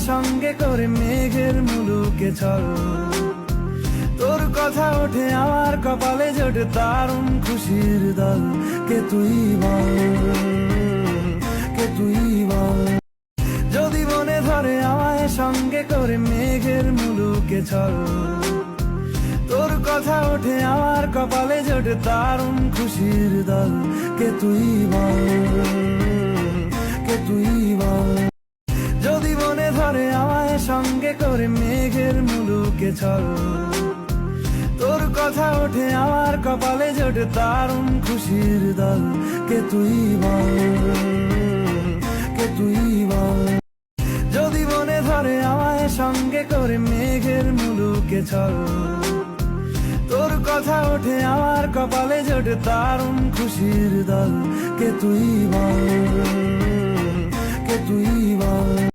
সঙ্গে করে মেঘের মুলুকে চল। তোর কথা ওঠে আমার কপালে জোটে দারুণ খুশির দল। কে তুই বল, কে তুই বল। যদি মনে ধরে আমায় সঙ্গে করে মেঘের মুলুকে চল। তোর কথা ওঠে আমার কপালে জোটে দারুণ খুশির দল। কে তুই বল, কে তুই বল। যদি মনে ধরে আমায় সঙ্গে করে মেঘের মুলুকে চল। তোর কথা ওঠে আমার কপালে জোটে দারুণ খুশির দল। কে তুই বল, কে তুই বল। যদি মনে ধরে আমায় সঙ্গে করে মেঘের মুলুকে চল। তোর কথা ওঠে আমার কপালে জোটে দারুণ খুশির দল। কে তুই বল, কে তুই বল।